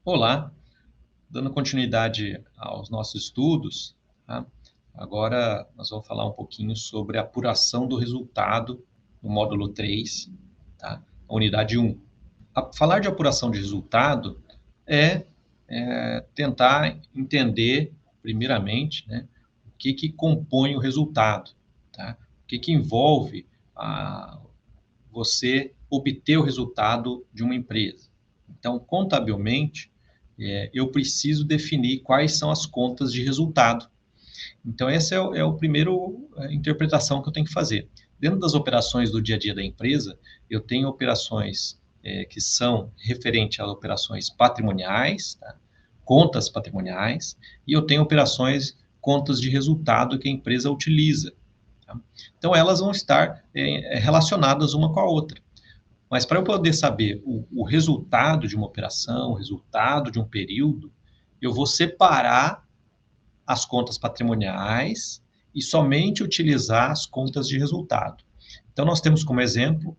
Olá, dando continuidade aos nossos estudos, tá? Agora nós vamos falar um pouquinho sobre a apuração do resultado no módulo 3, tá? Unidade 1. Falar de apuração de resultado é, tentar entender, primeiramente, né, o que compõe o resultado, tá? O que envolve você obter o resultado de uma empresa. Então, contabilmente, eu preciso definir quais são as contas de resultado. Então, essa é o primeiro interpretação que eu tenho que fazer. Dentro das operações do dia a dia da empresa, eu tenho operações que são referentes a operações patrimoniais, tá? Contas patrimoniais, e eu tenho operações, contas de resultado que a empresa utiliza. Tá? Então, elas vão estar relacionadas uma com a outra. Mas para eu poder saber o resultado de uma operação, o resultado de um período, eu vou separar as contas patrimoniais e somente utilizar as contas de resultado. Então, nós temos como exemplo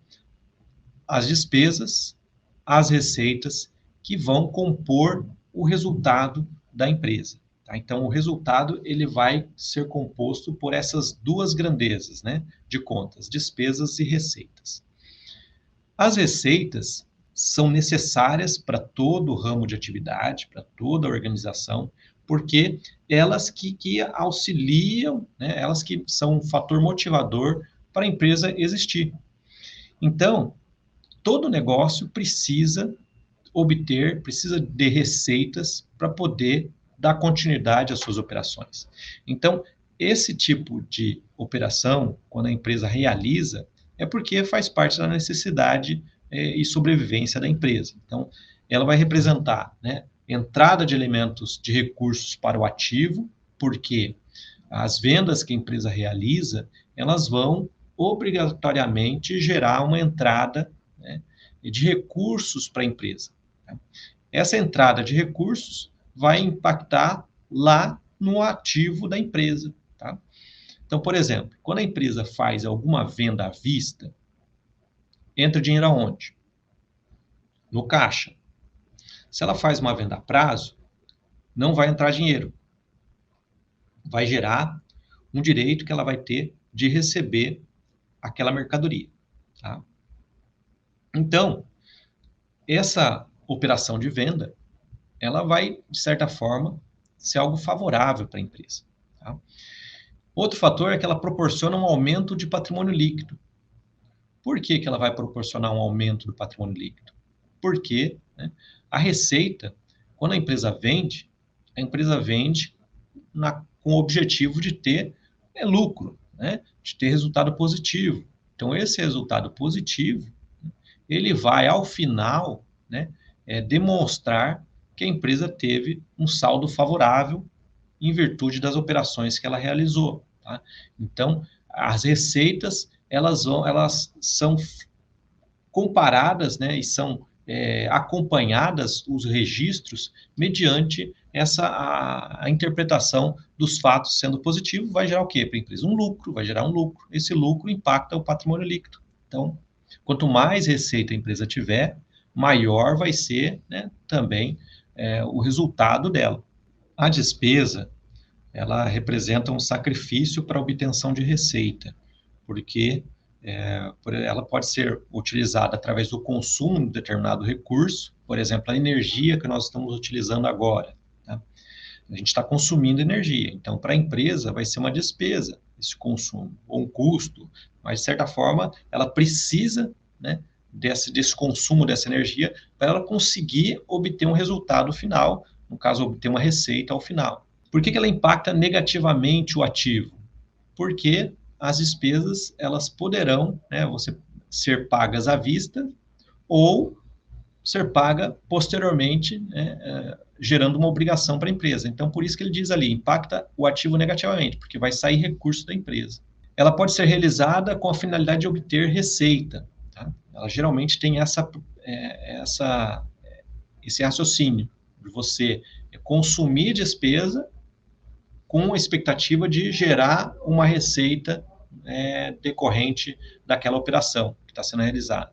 as despesas, as receitas que vão compor o resultado da empresa. Tá? Então, o resultado ele vai ser composto por essas duas grandezas, né, de contas, despesas e receitas. As receitas são necessárias para todo o ramo de atividade, para toda a organização, porque elas que auxiliam, né, elas que são um fator motivador para a empresa existir. Então, todo negócio precisa precisa de receitas para poder dar continuidade às suas operações. Então, esse tipo de operação, quando a empresa realiza, é porque faz parte da necessidade e sobrevivência da empresa. Então, ela vai representar, né, entrada de elementos de recursos para o ativo, porque as vendas que a empresa realiza, elas vão obrigatoriamente gerar uma entrada, né, de recursos para a empresa. Tá? Essa entrada de recursos vai impactar lá no ativo da empresa. Tá? Então, por exemplo, quando a empresa faz alguma venda à vista, entra dinheiro aonde? No caixa. Se ela faz uma venda a prazo, não vai entrar dinheiro. Vai gerar um direito que ela vai ter de receber aquela mercadoria. Tá? Então, essa operação de venda, ela vai, de certa forma, ser algo favorável para a empresa. Tá? Outro fator é que ela proporciona um aumento de patrimônio líquido. Por que ela vai proporcionar um aumento do patrimônio líquido? Porque, né, a receita, quando a empresa vende com o objetivo de ter lucro, né, de ter resultado positivo. Então, esse resultado positivo, ele vai, ao final, né, demonstrar que a empresa teve um saldo favorável em virtude das operações que ela realizou. Tá? Então, as receitas, elas são comparadas, né, e são acompanhadas, os registros, mediante a interpretação dos fatos sendo positivo, vai gerar o quê para a empresa? Um lucro, vai gerar um lucro. Esse lucro impacta o patrimônio líquido. Então, quanto mais receita a empresa tiver, maior vai ser, né, também o resultado dela. A despesa, ela representa um sacrifício para a obtenção de receita, porque ela pode ser utilizada através do consumo de determinado recurso, por exemplo, a energia que nós estamos utilizando agora. Tá? A gente está consumindo energia, então para a empresa vai ser uma despesa esse consumo, ou um custo, mas de certa forma ela precisa, né, desse consumo dessa energia para ela conseguir obter um resultado final, no caso, obter uma receita ao final. Por que ela impacta negativamente o ativo? Porque as despesas elas poderão, né, ser pagas à vista ou ser paga posteriormente, né, gerando uma obrigação para a empresa. Então, por isso que ele diz ali, impacta o ativo negativamente, porque vai sair recurso da empresa. Ela pode ser realizada com a finalidade de obter receita. Tá? Ela geralmente tem esse raciocínio de você consumir despesa com a expectativa de gerar uma receita decorrente daquela operação que está sendo realizada.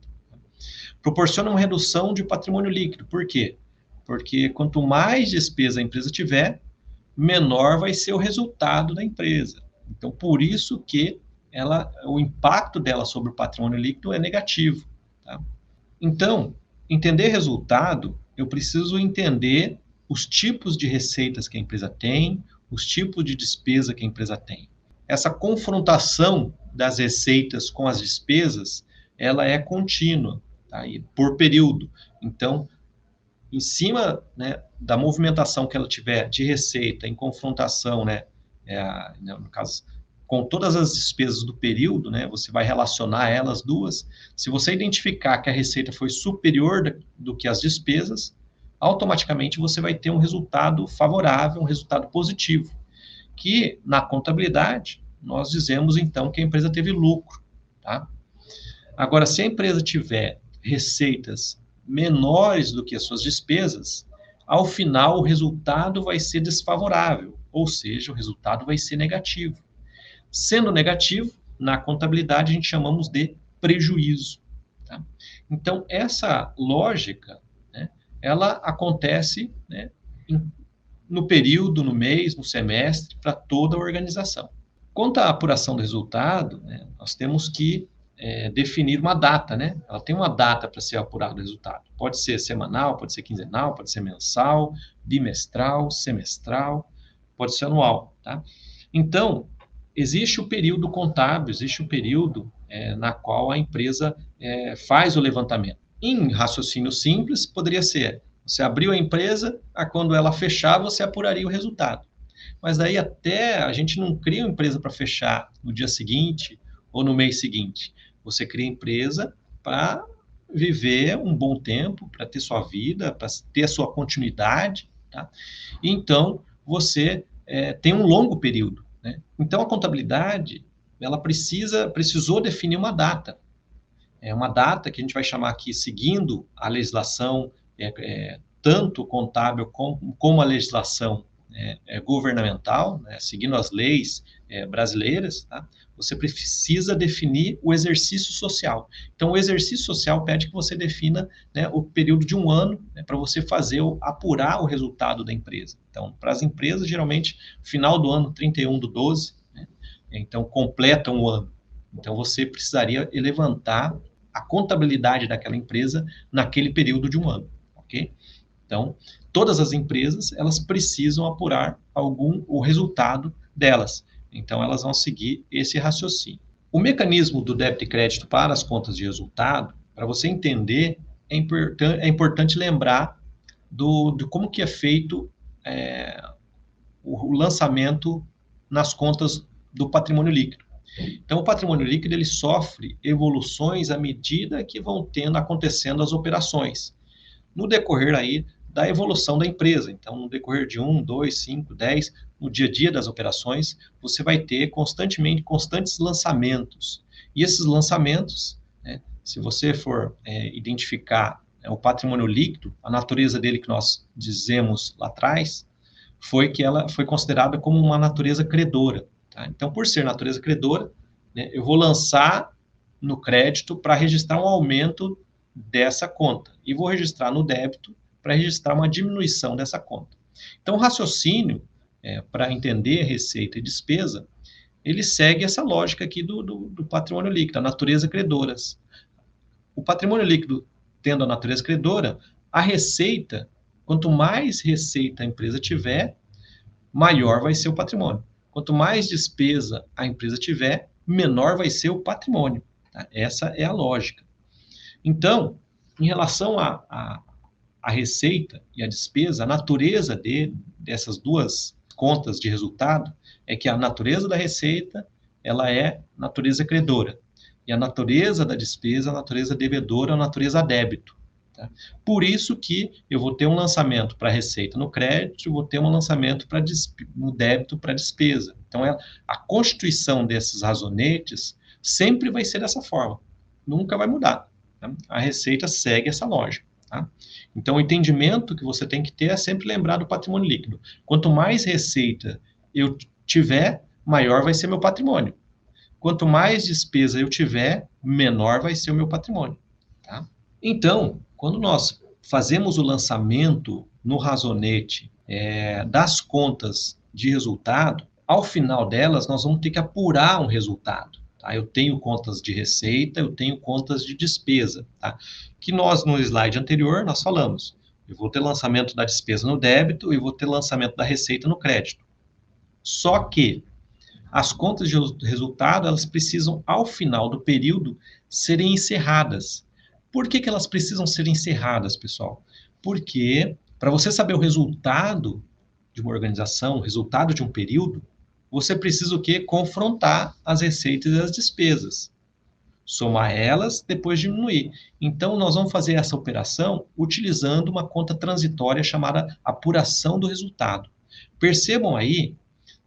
Proporciona uma redução de patrimônio líquido. Por quê? Porque quanto mais despesa a empresa tiver, menor vai ser o resultado da empresa. Então, por isso que o impacto dela sobre o patrimônio líquido é negativo. Tá? Então, entender resultado, eu preciso entender os tipos de receitas que a empresa tem, os tipos de despesa que a empresa tem. Essa confrontação das receitas com as despesas, ela é contínua, tá? E por período. Então, em cima, né, da movimentação que ela tiver de receita em confrontação, né, no caso, com todas as despesas do período, né, você vai relacionar elas duas. Se você identificar que a receita foi superior do que as despesas, automaticamente você vai ter um resultado favorável, um resultado positivo, que na contabilidade nós dizemos então que a empresa teve lucro, tá? Agora, se a empresa tiver receitas menores do que as suas despesas, ao final o resultado vai ser desfavorável, ou seja, o resultado vai ser negativo. Sendo negativo, na contabilidade a gente chamamos de prejuízo. Tá? Então, essa lógica, né, ela acontece, né, no período, no mês, no semestre, para toda a organização. Quanto à apuração do resultado, né, nós temos que definir uma data, né? Ela tem uma data para ser apurado o resultado. Pode ser semanal, pode ser quinzenal, pode ser mensal, bimestral, semestral, pode ser anual, tá? Então, existe o período contábil, existe o período na qual a empresa faz o levantamento. Em raciocínio simples, poderia ser, você abriu a empresa, quando ela fechar, você apuraria o resultado. Mas daí até a gente não cria uma empresa para fechar no dia seguinte ou no mês seguinte. Você cria empresa para viver um bom tempo, para ter sua vida, para ter a sua continuidade, tá? Então, você tem um longo período, né? Então, a contabilidade, ela precisou definir uma data. É uma data que a gente vai chamar aqui, seguindo a legislação, tanto contábil como a legislação governamental, né, seguindo as leis brasileiras, tá? Você precisa definir o exercício social. Então, o exercício social pede que você defina, né, o período de um ano, né, para você apurar o resultado da empresa. Então, para as empresas, geralmente, final do ano, 31/12, né, então, completam o ano. Então, você precisaria levantar a contabilidade daquela empresa naquele período de um ano, ok? Então, todas as empresas, elas precisam apurar o resultado delas. Então, elas vão seguir esse raciocínio. O mecanismo do débito e crédito para as contas de resultado, para você entender, é importante lembrar de como que é feito o lançamento nas contas do patrimônio líquido. Então, o patrimônio líquido, ele sofre evoluções à medida que vão acontecendo as operações. No decorrer aí da evolução da empresa. Então, no decorrer de 1, 2, 5, 10, no dia a dia das operações, você vai ter constantes lançamentos. E esses lançamentos, né, se você for identificar o patrimônio líquido, a natureza dele que nós dizemos lá atrás, foi que ela foi considerada como uma natureza credora. Tá? Então, por ser natureza credora, né, eu vou lançar no crédito para registrar um aumento dessa conta. E vou registrar no débito para registrar uma diminuição dessa conta. Então, o raciocínio, para entender receita e despesa, ele segue essa lógica aqui do patrimônio líquido, a natureza credoras. O patrimônio líquido, tendo a natureza credora, a receita, quanto mais receita a empresa tiver, maior vai ser o patrimônio. Quanto mais despesa a empresa tiver, menor vai ser o patrimônio. Tá? Essa é a lógica. Então, em relação à receita e a despesa, a natureza dessas duas contas de resultado é que a natureza da receita, ela é natureza credora, e a natureza da despesa, a natureza devedora, a natureza débito. Tá? Por isso que eu vou ter um lançamento para receita no crédito, vou ter um lançamento no débito para despesa. Então, a constituição desses razonetes sempre vai ser dessa forma, nunca vai mudar. A receita segue essa lógica. Tá? Então, o entendimento que você tem que ter é sempre lembrar do patrimônio líquido. Quanto mais receita eu tiver, maior vai ser meu patrimônio. Quanto mais despesa eu tiver, menor vai ser o meu patrimônio. Tá? Então, quando nós fazemos o lançamento no razonete das contas de resultado, ao final delas, nós vamos ter que apurar um resultado. Tá? Eu tenho contas de receita, eu tenho contas de despesa. Tá? Que nós, no slide anterior, nós falamos. Eu vou ter lançamento da despesa no débito e vou ter lançamento da receita no crédito. Só que as contas de resultado, elas precisam, ao final do período, serem encerradas. Por que elas precisam ser encerradas, pessoal? Porque, para você saber o resultado de uma organização, o resultado de um período, você precisa o quê? Confrontar as receitas e as despesas. Somar elas, depois diminuir. Então, nós vamos fazer essa operação utilizando uma conta transitória chamada apuração do resultado. Percebam aí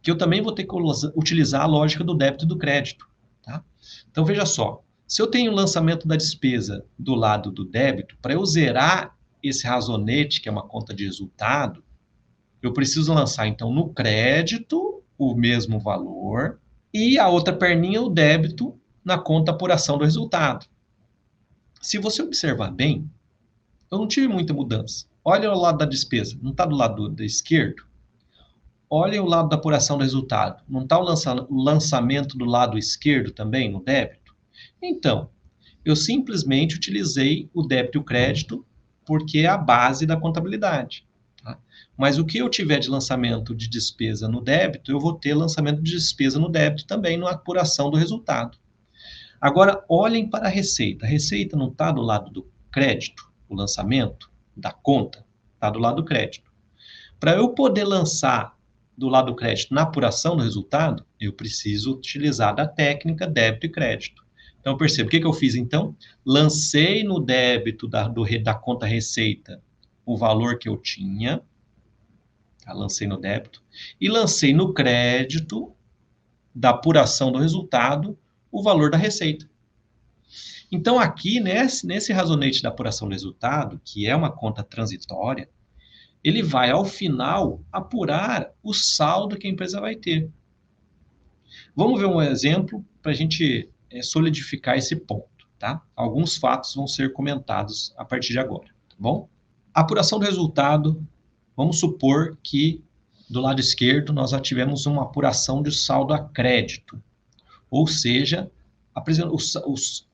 que eu também vou ter que utilizar a lógica do débito e do crédito. Tá? Então, veja só. Se eu tenho o lançamento da despesa do lado do débito, para eu zerar esse razonete, que é uma conta de resultado, eu preciso lançar, então, no crédito, o mesmo valor, e a outra perninha, o débito, na conta apuração do resultado. Se você observar bem, eu não tive muita mudança. Olha o lado da despesa, não está do lado do esquerdo? Olhem o lado da apuração do resultado. Não está o lançamento do lado esquerdo também, no débito? Então, eu simplesmente utilizei o débito e o crédito porque é a base da contabilidade. Tá? Mas o que eu tiver de lançamento de despesa no débito, eu vou ter lançamento de despesa no débito também na apuração do resultado. Agora, olhem para a receita. A receita não está do lado do crédito, o lançamento da conta, está do lado do crédito. Para eu poder lançar do lado do crédito na apuração do resultado, eu preciso utilizar da técnica débito e crédito. Então, perceba, o que eu fiz então? Lancei no débito da conta receita o valor que eu tinha, tá? Lancei no débito, e lancei no crédito da apuração do resultado o valor da receita. Então, aqui, nesse razonete da apuração do resultado, que é uma conta transitória, ele vai, ao final, apurar o saldo que a empresa vai ter. Vamos ver um exemplo para a gente solidificar esse ponto, tá? Alguns fatos vão ser comentados a partir de agora, tá bom? Apuração do resultado, vamos supor que do lado esquerdo nós já tivemos uma apuração de saldo a crédito, ou seja,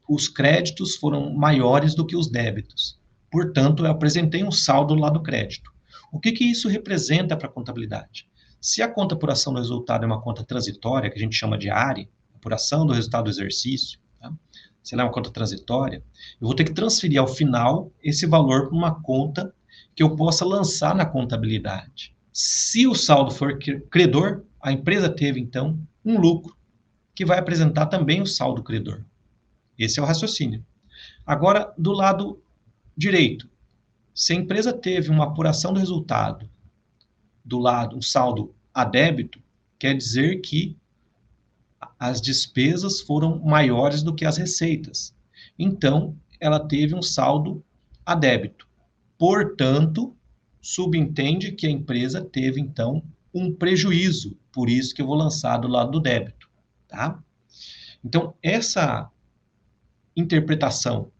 os créditos foram maiores do que os débitos. Portanto, eu apresentei um saldo do lado do crédito. O que isso representa para a contabilidade? Se a conta apuração do resultado é uma conta transitória, que a gente chama de ARE, apuração do resultado do exercício, tá? Se ela é uma conta transitória, eu vou ter que transferir ao final esse valor para uma conta que eu possa lançar na contabilidade. Se o saldo for credor, a empresa teve, então, um lucro, que vai apresentar também o saldo credor. Esse é o raciocínio. Agora, do lado direito, se a empresa teve uma apuração do resultado do lado, um saldo a débito, quer dizer que as despesas foram maiores do que as receitas. Então, ela teve um saldo a débito. Portanto, subentende que a empresa teve, então, um prejuízo. Por isso que eu vou lançar do lado do débito. Tá? Então, essa interpretação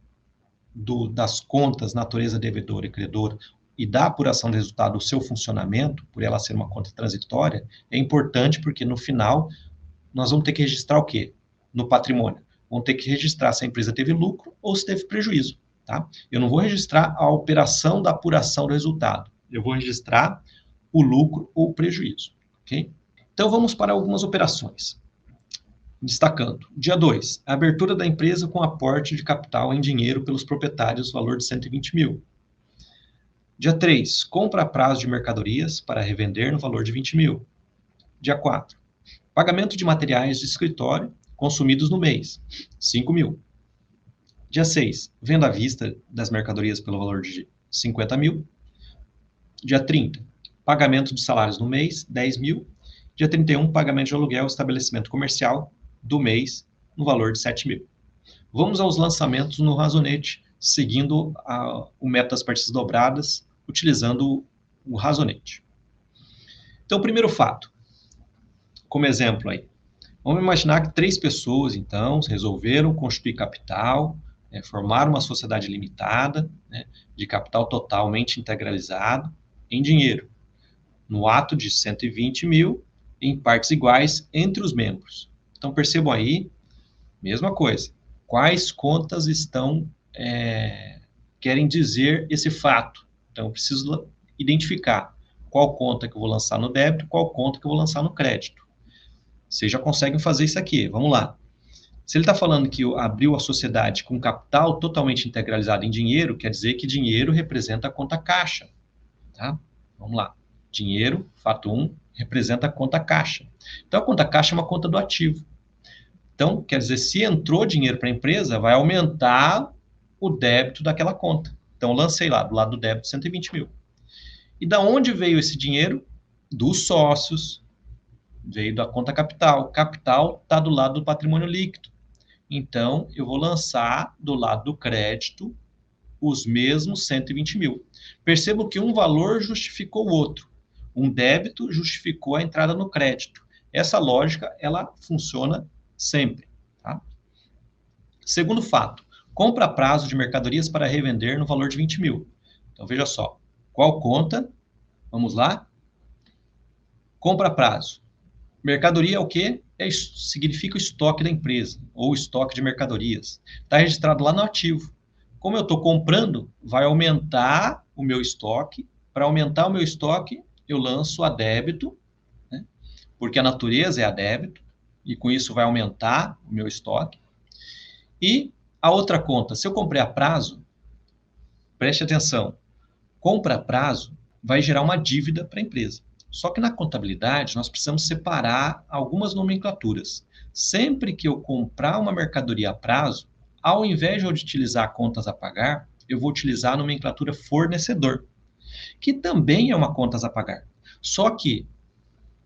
das contas natureza devedora e credora e da apuração do resultado, o seu funcionamento, por ela ser uma conta transitória, é importante porque no final nós vamos ter que registrar o quê? No patrimônio. Vamos ter que registrar se a empresa teve lucro ou se teve prejuízo. Tá? Eu não vou registrar a operação da apuração do resultado. Eu vou registrar o lucro ou o prejuízo. Okay? Então vamos para algumas operações. Destacando. Dia 2, a abertura da empresa com aporte de capital em dinheiro pelos proprietários, valor de 120 mil. Dia 3, compra a prazo de mercadorias para revender no valor de 20 mil. Dia 4, pagamento de materiais de escritório consumidos no mês, 5 mil. Dia 6, venda à vista das mercadorias pelo valor de 50 mil. Dia 30, pagamento de salários no mês, 10 mil. Dia 31, pagamento de aluguel estabelecimento comercial do mês, no valor de 7 mil. Vamos aos lançamentos no razonete, seguindo o método das partes dobradas, utilizando o razonete. Então, o primeiro fato, como exemplo aí, vamos imaginar que 3 pessoas, então, resolveram constituir capital, formar uma sociedade limitada, né, de capital totalmente integralizado, em dinheiro, no ato de 120 mil, em partes iguais entre os membros. Então, percebam aí, mesma coisa. Quais contas querem dizer esse fato? Então, eu preciso identificar qual conta que eu vou lançar no débito, qual conta que eu vou lançar no crédito. Vocês já conseguem fazer isso aqui. Vamos lá. Se ele está falando que abriu a sociedade com capital totalmente integralizado em dinheiro, quer dizer que dinheiro representa a conta caixa. Tá? Vamos lá. Dinheiro, fato 1, representa a conta caixa. Então, a conta caixa é uma conta do ativo. Então, quer dizer, se entrou dinheiro para a empresa, vai aumentar o débito daquela conta. Então, lancei lá, do lado do débito, 120 mil. E da onde veio esse dinheiro? Dos sócios. Veio da conta capital. Capital está do lado do patrimônio líquido. Então, eu vou lançar do lado do crédito os mesmos 120 mil. Percebo que um valor justificou o outro. Um débito justificou a entrada no crédito. Essa lógica, ela funciona sempre. Tá? Segundo fato, compra a prazo de mercadorias para revender no valor de 20 mil. Então, veja só. Qual conta? Vamos lá. Compra a prazo. Mercadoria é o quê? Significa o estoque da empresa, ou estoque de mercadorias. Está registrado lá no ativo. Como eu estou comprando, vai aumentar o meu estoque. Para aumentar o meu estoque, eu lanço a débito, né? Porque a natureza é a débito, e com isso vai aumentar o meu estoque. E a outra conta, se eu comprei a prazo, preste atenção, compra a prazo vai gerar uma dívida para a empresa. Só que na contabilidade, nós precisamos separar algumas nomenclaturas. Sempre que eu comprar uma mercadoria a prazo, ao invés de eu utilizar contas a pagar, eu vou utilizar a nomenclatura fornecedor, que também é uma contas a pagar. Só que,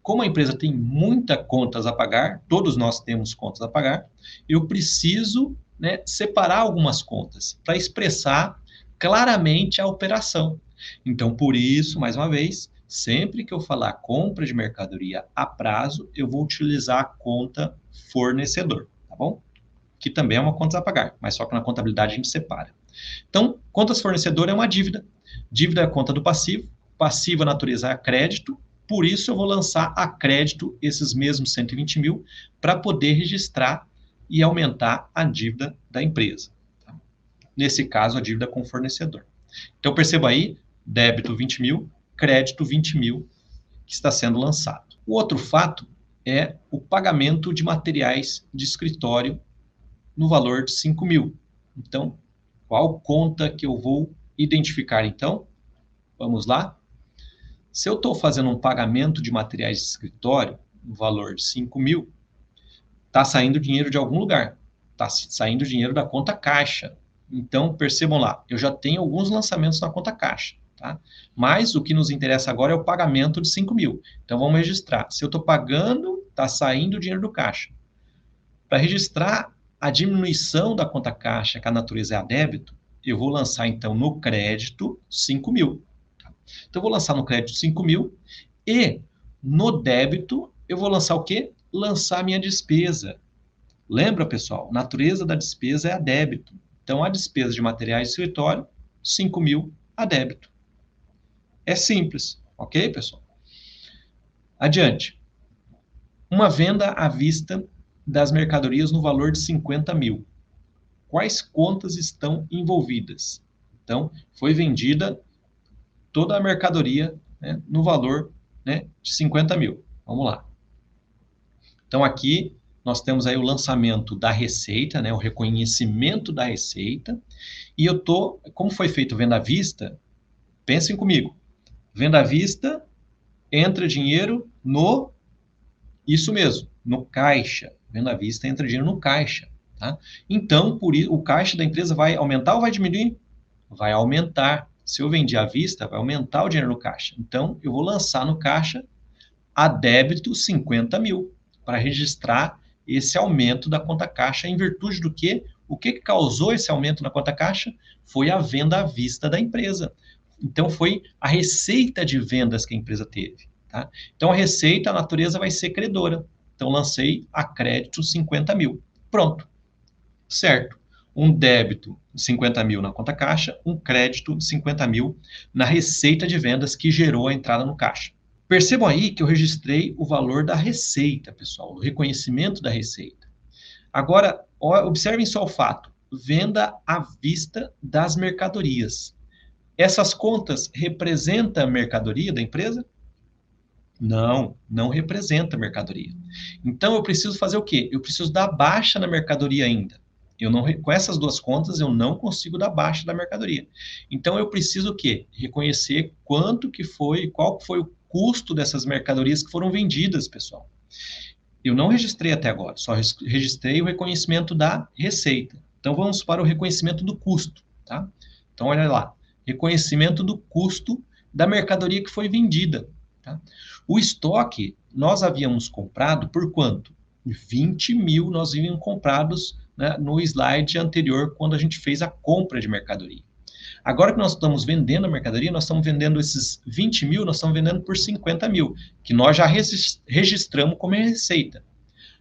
como a empresa tem muitas contas a pagar, todos nós temos contas a pagar, eu preciso, né, separar algumas contas para expressar claramente a operação. Então, por isso, mais uma vez, sempre que eu falar compra de mercadoria a prazo, eu vou utilizar a conta fornecedor, tá bom? Que também é uma conta a pagar, mas só que na contabilidade a gente separa. Então, contas fornecedor é uma dívida. Dívida é a conta do passivo. Passivo, a natureza é crédito. Por isso, eu vou lançar a crédito esses mesmos 120 mil para poder registrar e aumentar a dívida da empresa. Tá? Nesse caso, a dívida com o fornecedor. Então, perceba aí, débito 20 mil, crédito 20 mil, que está sendo lançado. O outro fato é o pagamento de materiais de escritório no valor de 5 mil. Então, qual conta que eu vou identificar, então? Vamos lá? Se eu estou fazendo um pagamento de materiais de escritório no valor de 5 mil, está saindo dinheiro de algum lugar. Está saindo dinheiro da conta caixa. Então, percebam lá, eu já tenho alguns lançamentos na conta caixa. Tá? Mas o que nos interessa agora é o pagamento de 5 mil. Então, vamos registrar. Se eu estou pagando, está saindo o dinheiro do caixa. Para registrar a diminuição da conta caixa, que a natureza é a débito, eu vou lançar, então, no crédito 5 mil. Tá? Então, eu vou lançar no crédito 5 mil e no débito eu vou lançar o quê? Lançar a minha despesa. Lembra, pessoal? Natureza da despesa é a débito. Então, a despesa de materiais de escritório, 5 mil a débito. É simples, ok, pessoal? Adiante. Uma venda à vista das mercadorias no valor de 50 mil. Quais contas estão envolvidas? Então, foi vendida toda a mercadoria, né, no valor, né, de 50 mil. Vamos lá. Então, aqui nós temos aí o lançamento da receita, né, o reconhecimento da receita. E como foi feito venda à vista, pensem comigo. Venda à vista, entra dinheiro isso mesmo, no caixa. Venda à vista, entra dinheiro no caixa. Tá? Então, o caixa da empresa vai aumentar ou vai diminuir? Vai aumentar. Se eu vendi à vista, vai aumentar o dinheiro no caixa. Então, eu vou lançar no caixa a débito 50 mil, para registrar esse aumento da conta caixa, em virtude do quê? O que causou esse aumento na conta caixa? Foi a venda à vista da empresa. Então, foi a receita de vendas que a empresa teve. Tá? Então, a receita, a natureza vai ser credora. Então, lancei a crédito 50 mil. Pronto. Certo. um débito de 50 mil na conta caixa, um crédito de 50 mil na receita de vendas que gerou a entrada no caixa. Percebam aí que eu registrei o valor da receita, pessoal, o reconhecimento da receita. Agora, observem só o fato, venda à vista das mercadorias. Essas contas representam a mercadoria da empresa? Não, não representa a mercadoria. Então, eu preciso fazer o quê? Eu preciso dar baixa na mercadoria ainda. Eu não, com essas duas contas, eu não consigo dar baixa da mercadoria. Então, eu preciso o quê? Reconhecer quanto que foi, qual foi o custo dessas mercadorias que foram vendidas, pessoal. Eu não registrei até agora, só registrei o reconhecimento da receita. Então, vamos para o reconhecimento do custo, tá? Então, olha lá, reconhecimento do custo da mercadoria que foi vendida, tá? O estoque, nós havíamos comprado por quanto? 20 mil nós havíamos comprados, né, no slide anterior, quando a gente fez a compra de mercadoria. Agora que nós estamos vendendo a mercadoria, nós estamos vendendo esses 20 mil, nós estamos vendendo por 50 mil, que nós já registramos como receita.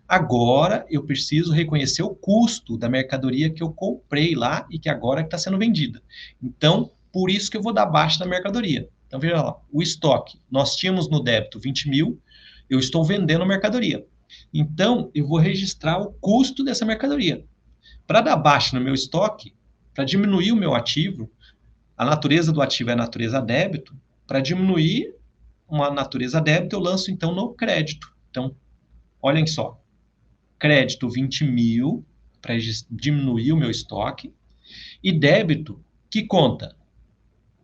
Agora eu preciso reconhecer o custo da mercadoria que eu comprei lá e que agora está sendo vendida. Então, por isso que eu vou dar baixa da mercadoria. Então, veja lá, o estoque, nós tínhamos no débito 20 mil, eu estou vendendo a mercadoria. Então, eu vou registrar o custo dessa mercadoria. Para dar baixa no meu estoque, para diminuir o meu ativo, a natureza do ativo é a natureza débito, para diminuir uma natureza débito, eu lanço então no crédito. Então, olhem só, crédito 20 mil, para diminuir o meu estoque, e débito, que conta?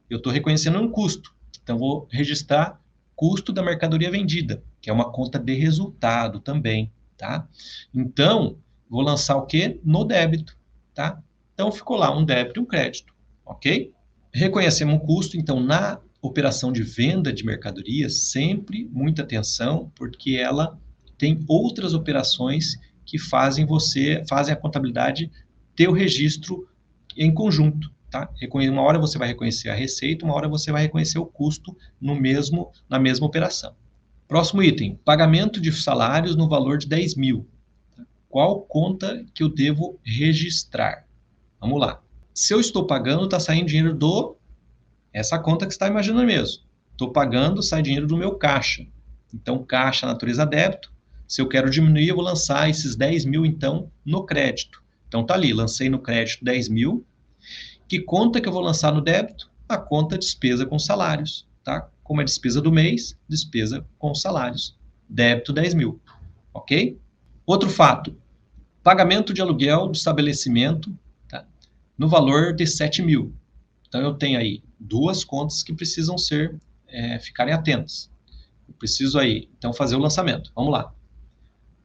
Eu estou reconhecendo um custo, então vou registrar custo da mercadoria vendida, que é uma conta de resultado também, tá? Então, vou lançar o quê? No débito, tá? Então, ficou lá um débito e um crédito, ok? Reconhecemos um custo, então, na operação de venda de mercadorias, sempre muita atenção, porque ela tem outras operações que fazem a contabilidade ter o registro em conjunto, tá? Uma hora você vai reconhecer a receita, uma hora você vai reconhecer o custo na mesma operação. Próximo item, pagamento de salários no valor de 10 mil. Qual conta que eu devo registrar? Vamos lá. Se eu estou pagando, está saindo dinheiro essa conta que você está imaginando mesmo. Estou pagando, sai dinheiro do meu caixa. Então, caixa, natureza débito. Se eu quero diminuir, eu vou lançar esses 10 mil, então, no crédito. Então, tá ali, lancei no crédito 10 mil. Que conta que eu vou lançar no débito? A conta despesa com salários, tá? Como é despesa do mês, despesa com salários. Débito 10 mil, ok? Outro fato, pagamento de aluguel do estabelecimento, tá? No valor de 7 mil. Então, eu tenho aí duas contas que precisam ficarem atentas. Eu preciso aí, então, fazer o lançamento. Vamos lá.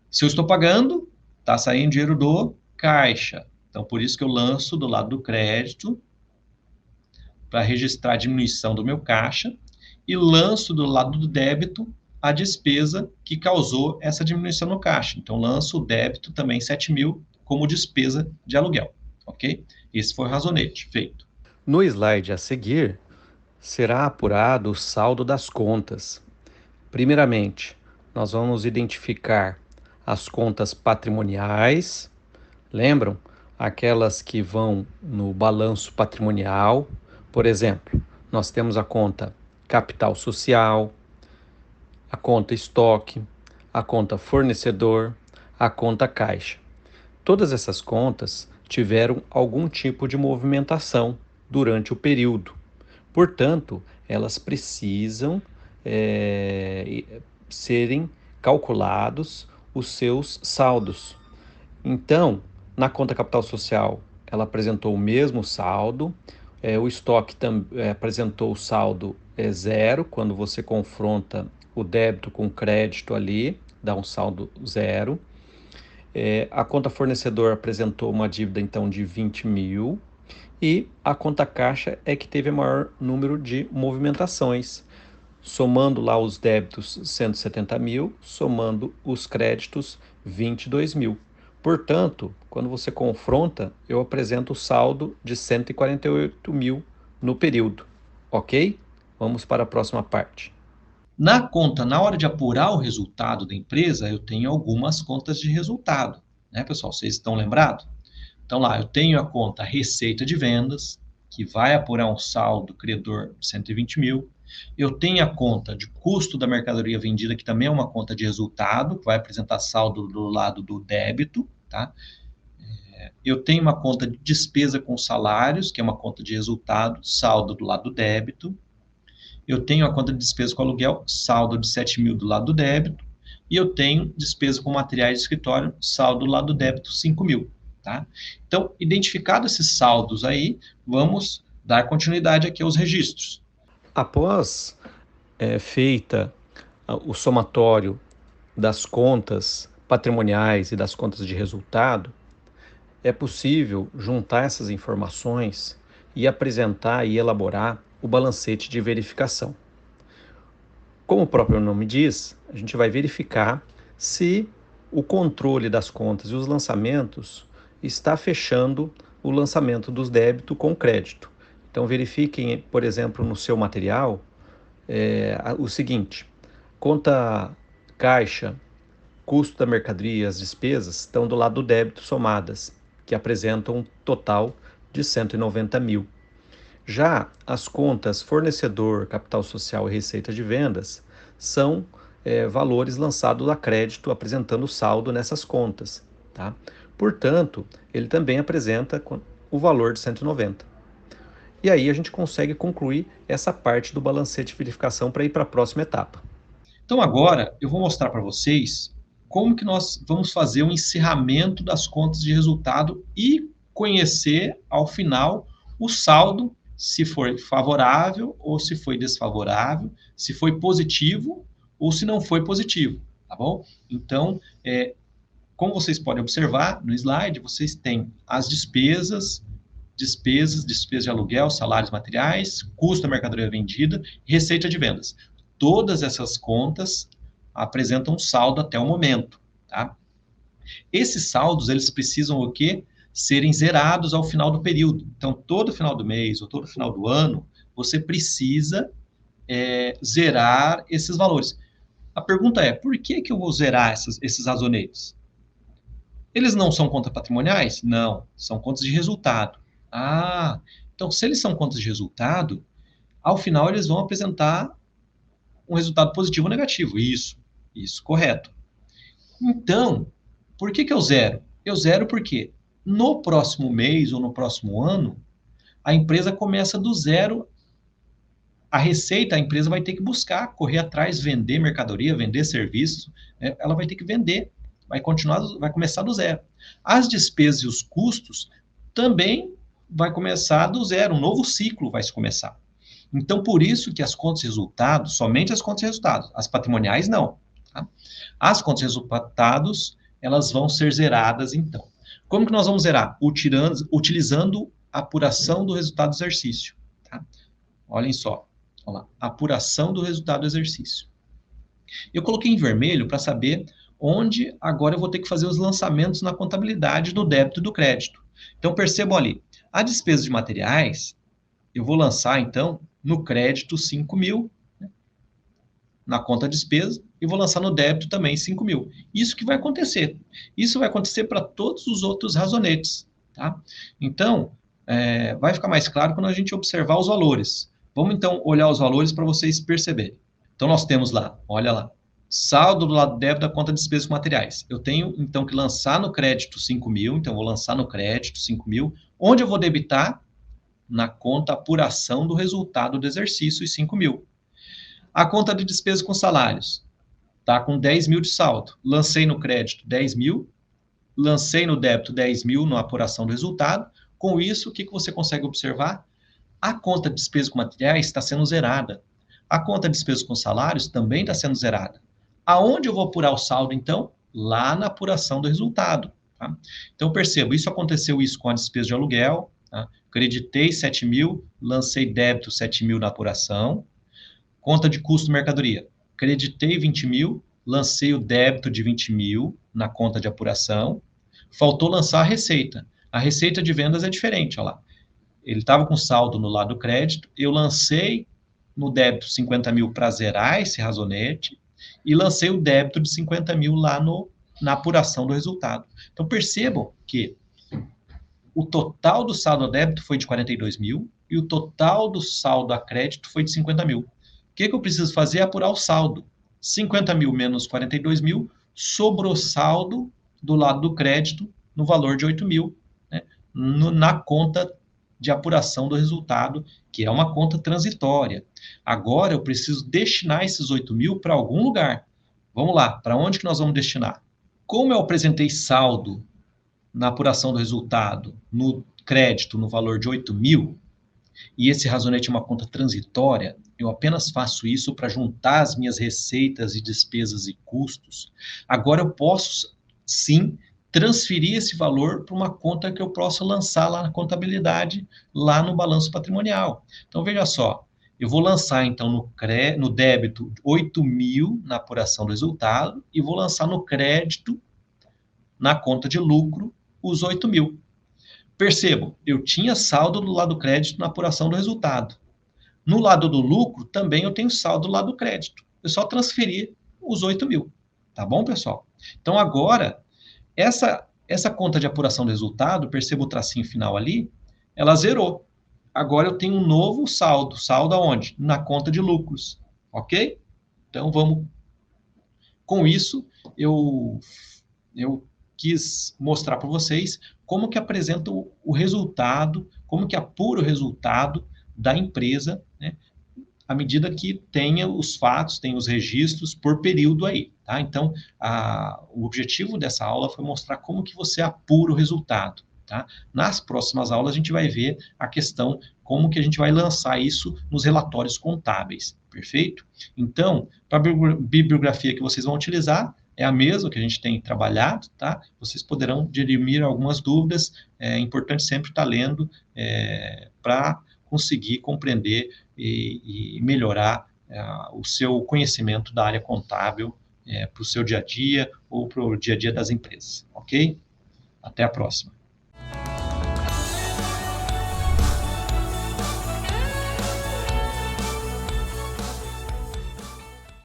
Se eu estou pagando, está saindo dinheiro do caixa. Então, por isso que eu lanço do lado do crédito, para registrar a diminuição do meu caixa, e lanço do lado do débito a despesa que causou essa diminuição no caixa. Então, lanço o débito também 7 mil como despesa de aluguel, ok? Esse foi o razonete feito. No slide a seguir, será apurado o saldo das contas. Primeiramente, nós vamos identificar as contas patrimoniais, lembram? Aquelas que vão no balanço patrimonial. Por exemplo, nós temos a conta capital social, a conta estoque, a conta fornecedor, a conta caixa. Todas essas contas tiveram algum tipo de movimentação durante o período. Portanto, elas precisam serem calculados os seus saldos. Então, na conta capital social, ela apresentou o mesmo saldo, o estoque apresentou o saldo zero, quando você confronta o débito com o crédito ali, dá um saldo zero. A conta fornecedor apresentou uma dívida então de 20 mil, e a conta caixa é que teve o maior número de movimentações, somando lá os débitos 170 mil, somando os créditos 22 mil. Portanto, quando você confronta, eu apresento o saldo de 148 mil no período, ok? Vamos para a próxima parte. Na conta, na hora de apurar o resultado da empresa, eu tenho algumas contas de resultado, né, pessoal? Vocês estão lembrados? Então, lá, eu tenho a conta receita de vendas, que vai apurar um saldo credor de 120 mil. Eu tenho a conta de custo da mercadoria vendida, que também é uma conta de resultado, que vai apresentar saldo do lado do débito, tá? Eu tenho uma conta de despesa com salários, que é uma conta de resultado, saldo do lado do débito. Eu tenho a conta de despesa com aluguel, saldo de 7 mil do lado do débito. E eu tenho despesa com materiais de escritório, saldo do lado do débito, 5 mil. Tá? Então, identificados esses saldos aí, vamos dar continuidade aqui aos registros. Após feita o somatório das contas patrimoniais e das contas de resultado, é possível juntar essas informações e apresentar e elaborar o balancete de verificação. Como o próprio nome diz, a gente vai verificar se o controle das contas e os lançamentos está fechando o lançamento dos débitos com crédito. Então verifiquem, por exemplo, no seu material o seguinte: conta caixa, custo da mercadoria, as despesas estão do lado do débito somadas, que apresentam um total de 190 mil. Já as contas fornecedor, capital social e receita de vendas são valores lançados a crédito, apresentando saldo nessas contas. Tá? Portanto, ele também apresenta o valor de 190. E aí a gente consegue concluir essa parte do balancete de verificação para ir para a próxima etapa. Então agora eu vou mostrar para vocês como que nós vamos fazer o encerramento das contas de resultado e conhecer ao final o saldo, se foi favorável ou se foi desfavorável, se foi positivo ou se não foi positivo, tá bom? Então, como vocês podem observar no slide, vocês têm as despesas de aluguel, salários materiais, custo da mercadoria vendida, receita de vendas. Todas essas contas apresentam um saldo até o momento, tá? Esses saldos, eles precisam o quê? Serem zerados ao final do período. Então, todo final do mês ou todo final do ano, você precisa zerar esses valores. A pergunta é, por que eu vou zerar esses razonetes? Eles não são contas patrimoniais? Não, são contas de resultado. Ah, então se eles são contas de resultado, ao final eles vão apresentar um resultado positivo ou negativo. Isso, correto. Então, por que eu zero? Eu zero porque no próximo mês ou no próximo ano, a empresa começa do zero. A receita, a empresa vai ter que buscar, correr atrás, vender mercadoria, vender serviço, né? Ela vai ter que vender, vai começar do zero. As despesas e os custos também vai começar do zero, um novo ciclo vai se começar. Então, por isso que as contas de resultados, somente as contas de resultados, as patrimoniais não. Tá? As contas de resultados, elas vão ser zeradas, então. Como que nós vamos zerar? Utilizando a apuração do resultado do exercício. Tá? Olhem só. Olha lá, apuração do resultado do exercício. Eu coloquei em vermelho para saber onde agora eu vou ter que fazer os lançamentos na contabilidade do débito e do crédito. Então, percebam ali, a despesa de materiais, eu vou lançar, então, no crédito 5 mil, né, na conta despesa, e vou lançar no débito também 5 mil. Isso que vai acontecer. Isso vai acontecer para todos os outros razonetes. Tá? Então, vai ficar mais claro quando a gente observar os valores. Vamos, então, olhar os valores para vocês perceberem. Então, nós temos lá, olha lá, saldo do lado débito da conta de despesas com materiais. Eu tenho, então, que lançar no crédito 5 mil, então, vou lançar no crédito 5 mil. Onde eu vou debitar? Na conta apuração do resultado do exercício, os 5 mil. A conta de despesas com salários está com 10 mil de saldo. Lancei no crédito 10 mil, lancei no débito 10 mil na apuração do resultado. Com isso, o que você consegue observar? A conta de despesas com materiais está sendo zerada. A conta de despesas com salários também está sendo zerada. Aonde eu vou apurar o saldo, então? Lá na apuração do resultado. Tá? Então, percebo, isso aconteceu com a despesa de aluguel. Tá? Creditei 7 mil, lancei débito 7 mil na apuração. Conta de custo de mercadoria. Creditei 20 mil, lancei o débito de 20 mil na conta de apuração. Faltou lançar a receita. A receita de vendas é diferente, olha lá. Ele estava com saldo no lado do crédito, eu lancei no débito 50 mil para zerar esse razonete e lancei o débito de 50 mil lá na apuração do resultado. Então, percebam que o total do saldo a débito foi de 42 mil e o total do saldo a crédito foi de 50 mil. O que eu preciso fazer é apurar o saldo. 50 mil menos 42 mil, sobrou saldo do lado do crédito no valor de 8 mil, né, na conta de apuração do resultado, que é uma conta transitória. Agora eu preciso destinar esses 8 mil para algum lugar. Vamos lá, para onde que nós vamos destinar? Como eu apresentei saldo na apuração do resultado, no crédito, no valor de 8 mil, e esse razonete é uma conta transitória, eu apenas faço isso para juntar as minhas receitas e despesas e custos. Agora eu posso, sim, transferir esse valor para uma conta que eu possa lançar lá na contabilidade, lá no balanço patrimonial. Então, veja só, eu vou lançar, então, no débito 8 mil na apuração do resultado e vou lançar no crédito, na conta de lucro, os 8 mil. Percebam, eu tinha saldo do lado do crédito na apuração do resultado. No lado do lucro, também eu tenho saldo do lado do crédito. Eu só transferi os 8 mil. Tá bom, pessoal? Então, agora, essa conta de apuração do resultado, perceba o tracinho final ali, ela zerou. Agora eu tenho um novo saldo. Saldo aonde? Na conta de lucros. Ok? Então, vamos... Com isso, eu quis mostrar para vocês como que apresenta o resultado, como que apura o resultado da empresa, né, à medida que tenha os fatos, tenha os registros por período aí, tá? Então, o objetivo dessa aula foi mostrar como que você apura o resultado, tá? Nas próximas aulas, a gente vai ver a questão como que a gente vai lançar isso nos relatórios contábeis, perfeito? Então, para a bibliografia que vocês vão utilizar, é a mesma que a gente tem trabalhado, tá? Vocês poderão dirimir algumas dúvidas, é importante sempre estar lendo para conseguir compreender e melhorar o seu conhecimento da área contábil para o seu dia a dia ou para o dia a dia das empresas, ok? Até a próxima.